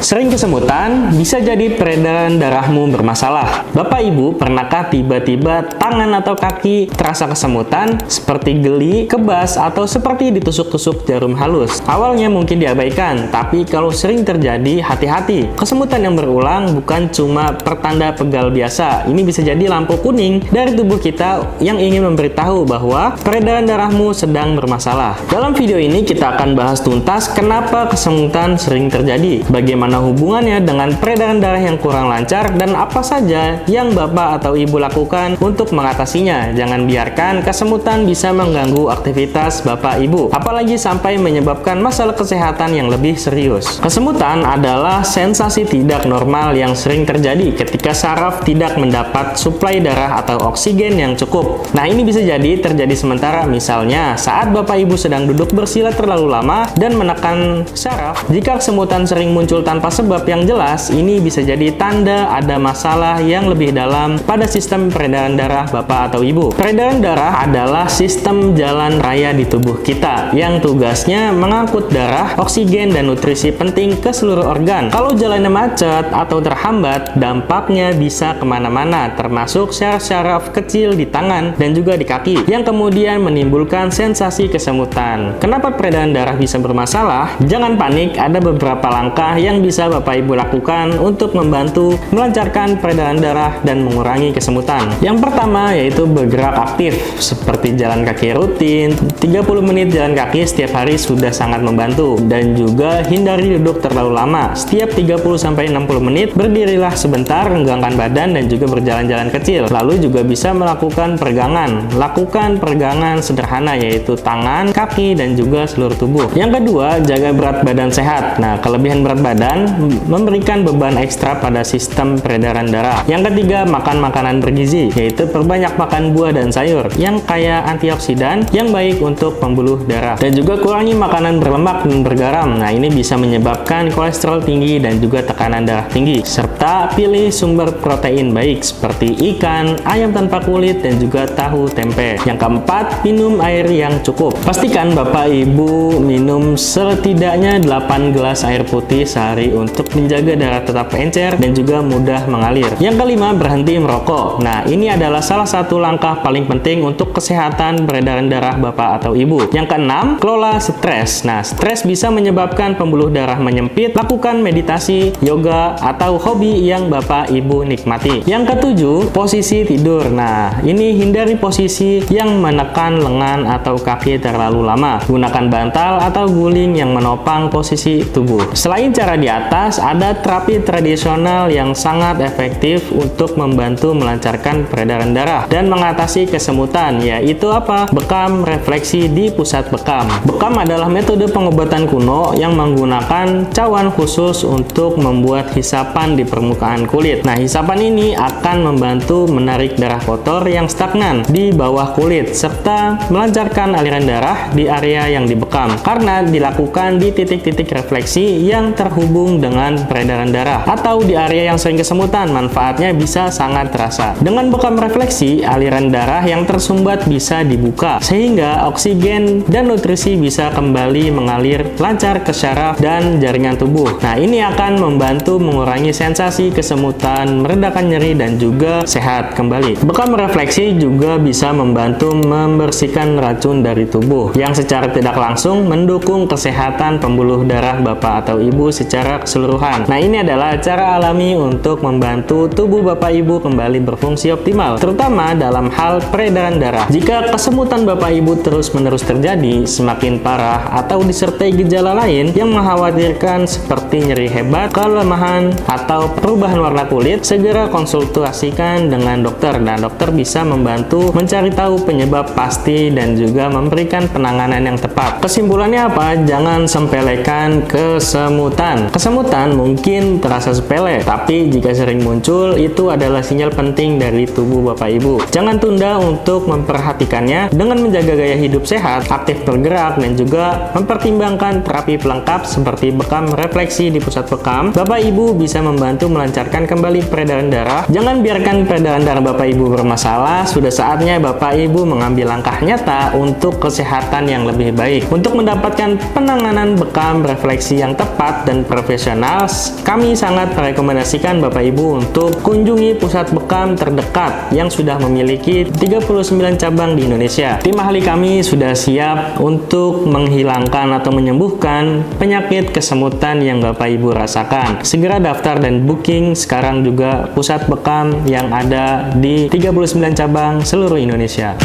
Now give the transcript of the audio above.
Sering kesemutan bisa jadi peredaran darahmu bermasalah. Bapak Ibu, pernahkah tiba-tiba tangan atau kaki terasa kesemutan seperti geli, kebas, atau seperti ditusuk-tusuk jarum halus? Awalnya mungkin diabaikan, tapi kalau sering terjadi, hati-hati. Kesemutan yang berulang bukan cuma pertanda pegal biasa. Ini bisa jadi lampu kuning dari tubuh kita yang ingin memberitahu bahwa peredaran darahmu sedang bermasalah. Dalam video ini kita akan bahas tuntas kenapa kesemutan sering terjadi, bagaimana hubungannya dengan peredaran darah yang kurang lancar, dan apa saja yang Bapak atau Ibu lakukan untuk mengatasinya. Jangan biarkan kesemutan bisa mengganggu aktivitas Bapak Ibu, apalagi sampai menyebabkan masalah kesehatan yang lebih serius. Kesemutan adalah sensasi tidak normal yang sering terjadi ketika saraf tidak mendapat suplai darah atau oksigen yang cukup. Nah, ini bisa jadi terjadi sementara, misalnya saat Bapak Ibu sedang duduk bersila terlalu lama dan menekan saraf. Jika kesemutan sering muncul tanpa sebab yang jelas, ini bisa jadi tanda ada masalah yang lebih dalam pada sistem peredaran darah Bapak atau Ibu. Peredaran darah adalah sistem jalan raya di tubuh kita yang tugasnya mengangkut darah, oksigen, dan nutrisi penting ke seluruh organ. Kalau jalannya macet atau terhambat, dampaknya bisa kemana-mana, termasuk syaraf-syaraf kecil di tangan dan juga di kaki, yang kemudian menimbulkan sensasi kesemutan. Kenapa peredaran darah bisa bermasalah? Jangan panik, ada beberapa langkah yang bisa Bapak Ibu lakukan untuk membantu melancarkan peredaran darah dan mengurangi kesemutan. Yang pertama yaitu bergerak aktif, seperti jalan kaki rutin. 30 menit jalan kaki setiap hari sudah sangat membantu, dan juga hindari duduk terlalu lama. Setiap 30-60 menit berdirilah sebentar, renggangkan badan, dan juga berjalan-jalan kecil. Lalu juga bisa melakukan peregangan. Lakukan peregangan sederhana yaitu tangan, kaki, dan juga seluruh tubuh. Yang kedua, jaga berat badan sehat. Nah, kelebihan berat badan memberikan beban ekstra pada sistem peredaran darah. Yang ketiga, makan makanan bergizi, yaitu perbanyak makan buah dan sayur yang kaya antioksidan yang baik untuk pembuluh darah, dan juga kurangi makanan berlemak dan bergaram. Nah, ini bisa menyebabkan kolesterol tinggi dan juga tekanan darah tinggi. Serta pilih sumber protein baik seperti ikan, ayam tanpa kulit, dan juga tahu tempe. Yang keempat, minum air yang cukup. Pastikan Bapak Ibu minum setidaknya 8 gelas air putih sehari untuk menjaga darah tetap encer dan juga mudah mengalir. Yang kelima, berhenti merokok. Nah, ini adalah salah satu langkah paling penting untuk kesehatan peredaran darah Bapak atau Ibu. Yang keenam, kelola stres. Nah, stres bisa menyebabkan pembuluh darah menyempit. Lakukan meditasi, yoga, atau hobi yang Bapak Ibu nikmati. Yang ketujuh, posisi tidur. Nah, ini hindari posisi yang menekan lengan atau kaki terlalu lama. Gunakan bantal atau guling yang menopang posisi tubuh. Selain cara di atas, ada terapi tradisional yang sangat efektif untuk membantu melancarkan peredaran darah dan mengatasi kesemutan, yaitu apa? Bekam refleksi di pusat bekam. Bekam adalah metode pengobatan kuno yang menggunakan cawan khusus untuk membuat hisapan di permukaan kulit. Nah, hisapan ini akan membantu menarik darah kotor yang stagnan di bawah kulit serta melancarkan aliran darah di area yang dibekam karena dilakukan di titik-titik refleksi yang terhubung dengan peredaran darah atau di area yang sering kesemutan. Manfaatnya bisa sangat terasa. Dengan bekam refleksi, aliran darah yang tersumbat bisa dibuka sehingga oksigen dan nutrisi bisa kembali mengalir lancar ke syaraf dan jaringan tubuh. Nah, ini akan membantu mengurangi sensasi kesemutan, meredakan nyeri, dan juga sehat kembali. Bekam refleksi juga bisa membantu membersihkan racun dari tubuh yang secara tidak langsung mendukung kesehatan pembuluh darah Bapak atau Ibu secara keseluruhan. Nah, ini adalah cara alami untuk membantu tubuh Bapak Ibu kembali berfungsi optimal, terutama dalam hal peredaran darah. Jika kesemutan Bapak Ibu terus-menerus terjadi, semakin parah, atau disertai gejala lain yang mengkhawatirkan seperti nyeri hebat, kelemahan, atau perubahan warna kulit, segera konsultasikan dengan dokter. Nah, dokter bisa membantu mencari tahu penyebab pasti dan juga memberikan penanganan yang tepat. Kesimpulannya apa? Jangan sepelekan kesemutan. Kesemutan mungkin terasa sepele, tapi jika sering muncul, itu adalah sinyal penting dari tubuh Bapak Ibu. Jangan tunda untuk memperhatikannya dengan menjaga gaya hidup sehat, aktif bergerak, dan juga mempertimbangkan terapi pelengkap seperti bekam refleksi di pusat bekam. Bapak Ibu bisa membantu melancarkan kembali peredaran darah. Jangan biarkan peredaran darah Bapak Ibu bermasalah. Sudah saatnya Bapak Ibu mengambil langkah nyata untuk kesehatan yang lebih baik. Untuk mendapatkan penanganan bekam refleksi yang tepat dan profesional, kami sangat merekomendasikan Bapak Ibu untuk kunjungi pusat bekam terdekat yang sudah memiliki 39 cabang di Indonesia. Tim ahli kami sudah siap untuk menghilangkan atau menyembuhkan penyakit kesemutan yang Bapak Ibu rasakan. Segera daftar dan booking sekarang juga pusat bekam yang ada di 39 cabang seluruh Indonesia.